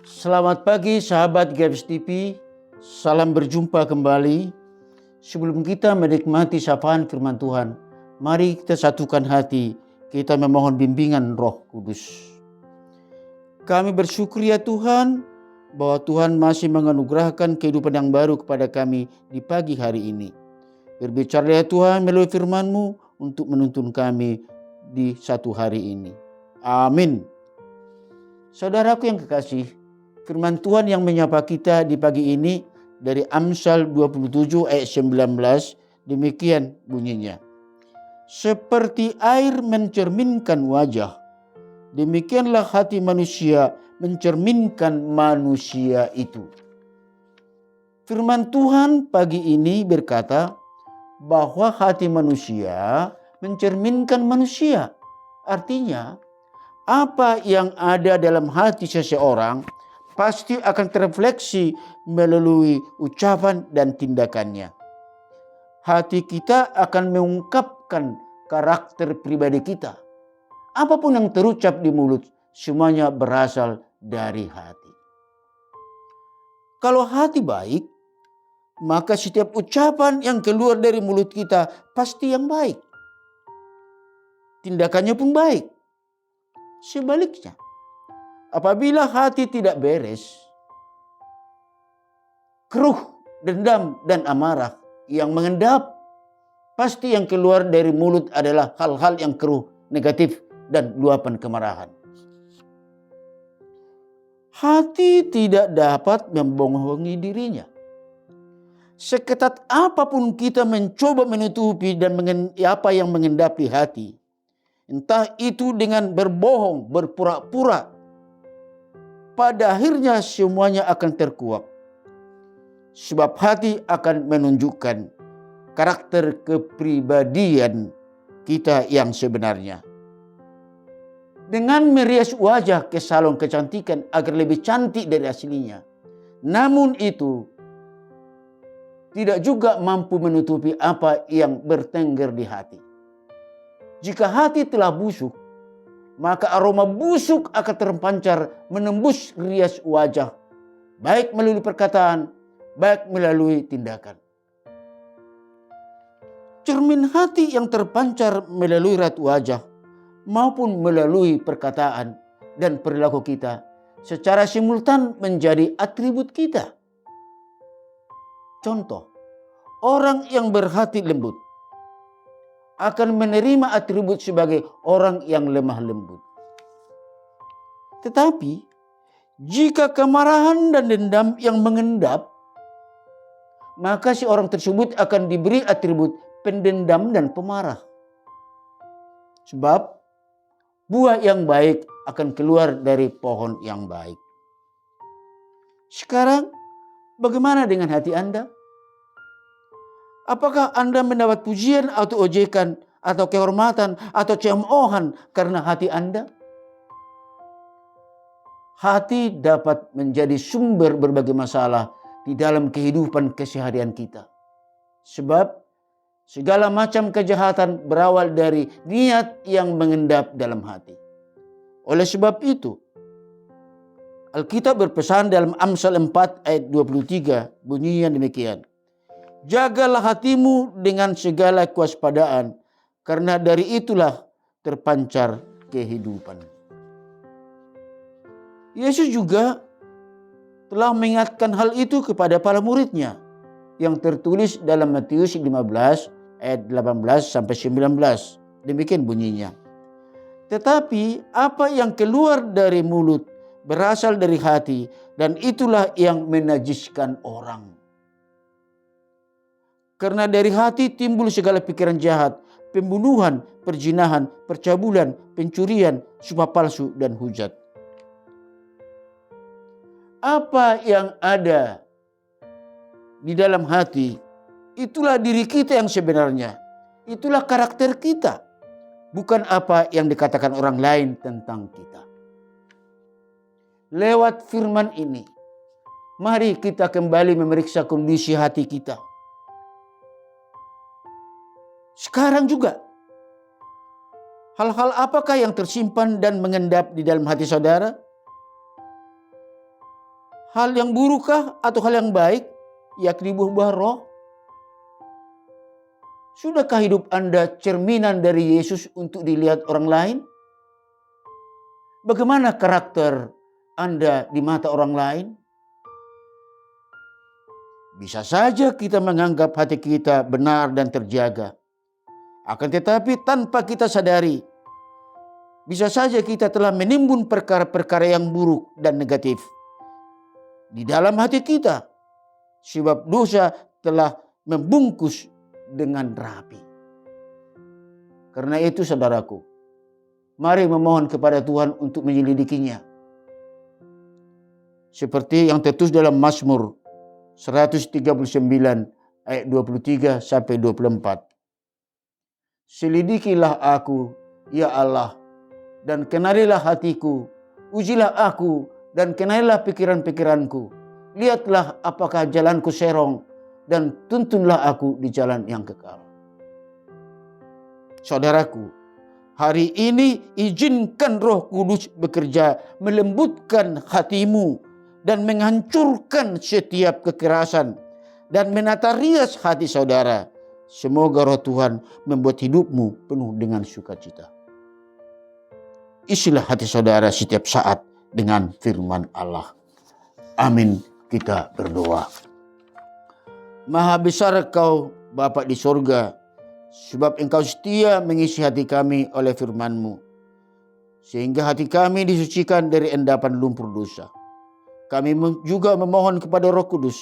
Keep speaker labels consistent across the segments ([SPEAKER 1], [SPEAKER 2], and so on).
[SPEAKER 1] Selamat pagi sahabat Gaps TV, salam berjumpa kembali. Sebelum kita menikmati sapaan firman Tuhan, mari kita satukan hati, kita memohon bimbingan Roh Kudus. Kami bersyukur ya Tuhan, bahwa Tuhan masih menganugerahkan kehidupan yang baru kepada kami di pagi hari ini. Berbicara ya Tuhan melalui firman-Mu untuk menuntun kami di satu hari ini. Amin. Saudaraku yang kekasih, firman Tuhan yang menyapa kita di pagi ini dari Amsal 27 ayat 19, demikian bunyinya. Seperti air mencerminkan wajah, demikianlah hati manusia mencerminkan manusia itu. Firman Tuhan pagi ini berkata bahwa hati manusia mencerminkan manusia. Artinya, apa yang ada dalam hati seseorang pasti akan terrefleksi melalui ucapan dan tindakannya. Hati kita akan mengungkapkan karakter pribadi kita. Apapun yang terucap di mulut, semuanya berasal dari hati. Kalau hati baik, maka setiap ucapan yang keluar dari mulut kita pasti yang baik. Tindakannya pun baik. Sebaliknya, apabila hati tidak beres, keruh, dendam, dan amarah yang mengendap, pasti yang keluar dari mulut adalah hal-hal yang keruh, negatif, dan luapan kemarahan. Hati tidak dapat membohongi dirinya. Seketat apapun kita mencoba menutupi dan apa yang mengendapi hati, entah itu dengan berbohong, berpura-pura, pada akhirnya semuanya akan terkuak. Sebab hati akan menunjukkan karakter kepribadian kita yang sebenarnya. Dengan merias wajah ke salon kecantikan agar lebih cantik dari aslinya, namun itu tidak juga mampu menutupi apa yang bertengger di hati. Jika hati telah busuk, maka aroma busuk akan terpancar menembus rias wajah, baik melalui perkataan, baik melalui tindakan. Cermin hati yang terpancar melalui raut wajah maupun melalui perkataan dan perilaku kita secara simultan menjadi atribut kita. Contoh, orang yang berhati lembut akan menerima atribut sebagai orang yang lemah lembut. Tetapi, jika kemarahan dan dendam yang mengendap, maka si orang tersebut akan diberi atribut pendendam dan pemarah. Sebab, buah yang baik akan keluar dari pohon yang baik. Sekarang, bagaimana dengan hati Anda? Apakah Anda mendapat pujian atau ojekan atau kehormatan atau cemoohan karena hati Anda? Hati dapat menjadi sumber berbagai masalah di dalam kehidupan keseharian kita. Sebab segala macam kejahatan berawal dari niat yang mengendap dalam hati. Oleh sebab itu, Alkitab berpesan dalam Amsal 4 ayat 23 bunyinya demikian. Jagalah hatimu dengan segala kewaspadaan, karena dari itulah terpancar kehidupan. Yesus juga telah mengingatkan hal itu kepada para muridnya, yang tertulis dalam Matius 15 ayat 18 sampai 19. Demikian bunyinya. Tetapi apa yang keluar dari mulut berasal dari hati, dan itulah yang menajiskan orang. Karena dari hati timbul segala pikiran jahat, pembunuhan, perzinahan, percabulan, pencurian, sumpah palsu, dan hujat. Apa yang ada di dalam hati, itulah diri kita yang sebenarnya. Itulah karakter kita. Bukan apa yang dikatakan orang lain tentang kita. Lewat firman ini, mari kita kembali memeriksa kondisi hati kita. Sekarang juga, hal-hal apakah yang tersimpan dan mengendap di dalam hati saudara? Hal yang burukkah atau hal yang baik, yakni buah-buah roh? Sudahkah hidup Anda cerminan dari Yesus untuk dilihat orang lain? Bagaimana karakter Anda di mata orang lain? Bisa saja kita menganggap hati kita benar dan terjaga. Akan tetapi tanpa kita sadari, bisa saja kita telah menimbun perkara-perkara yang buruk dan negatif di dalam hati kita, sebab dosa telah membungkus dengan rapi. Karena itu saudaraku, mari memohon kepada Tuhan untuk menyelidikinya. Seperti yang tertulis dalam Mazmur 139 ayat 23 sampai 24. Selidikilah aku, ya Allah, dan kenalilah hatiku. Ujilah aku dan kenalilah pikiran-pikiranku. Lihatlah apakah jalanku serong, dan tuntunlah aku di jalan yang kekal. Saudaraku, hari ini izinkan Roh Kudus bekerja melembutkan hatimu dan menghancurkan setiap kekerasan dan menata rias hati saudara. Semoga Roh Tuhan membuat hidupmu penuh dengan sukacita. Isilah hati saudara setiap saat dengan firman Allah. Amin. Kita berdoa. Maha besar Kau Bapa di sorga, sebab Engkau setia mengisi hati kami oleh firman-Mu, sehingga hati kami disucikan dari endapan lumpur dosa. Kami juga memohon kepada Roh Kudus,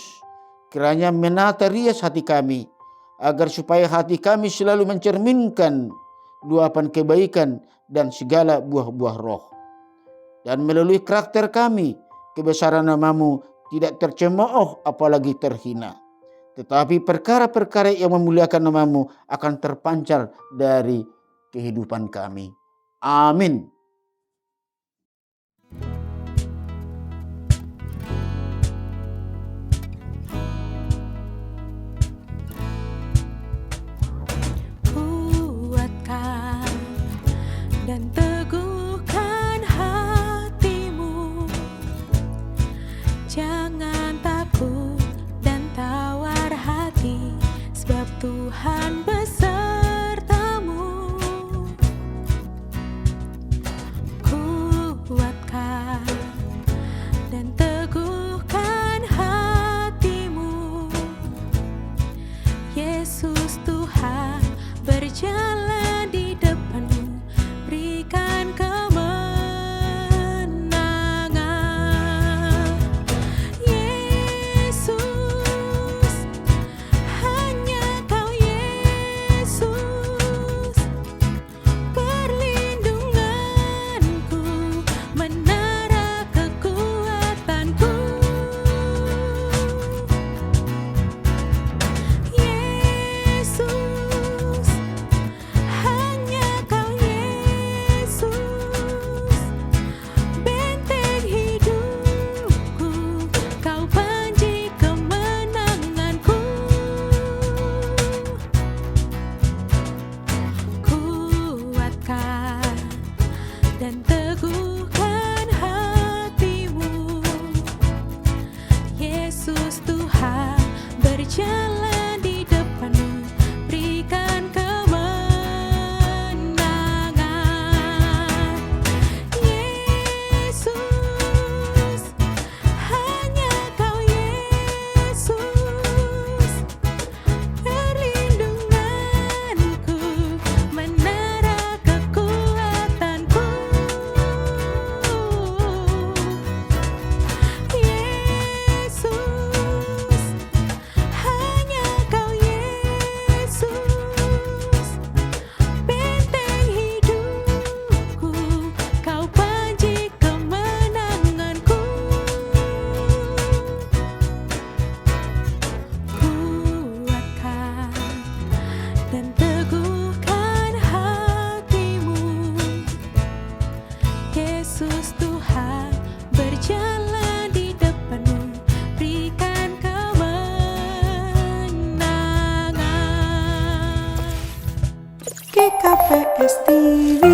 [SPEAKER 1] kiranya menata rias hati kami, agar supaya hati kami selalu mencerminkan luapan kebaikan dan segala buah-buah roh. Dan melalui karakter kami, kebesaran nama-Mu tidak tercemooh apalagi terhina. Tetapi perkara-perkara yang memuliakan nama-Mu akan terpancar dari kehidupan kami. Amin.
[SPEAKER 2] Kuatkan dan teguhkan hatimu. Jangan takut dan tawar hati, sebab Tuhan besertamu. Kuatkan dan teguhkan hatimu. Yesus Tuhan berjalan di depanmu, berikan kemenangan. Yesus, hanya Kau Yesus, perlindunganku, menara kekuatanku. Yesus, hanya Kau Yesus, benteng hidupku, Kau panji kemenanganku. Kuatkan dan teguhkan hatimu. Yesus Tuhan berjalan di depanmu, berikan kemenangan. Yesus, hanya Kau Yesus, perlindunganku, menara kekuatanku. Yesus, hanya Kau Yesus, benteng hidupku, Kau panji kemenanganku. Kuatkan dan teguhkan hatimu. Yesus Tuhan berjalan di depanmu, berikan kemenangan. GKPS TV.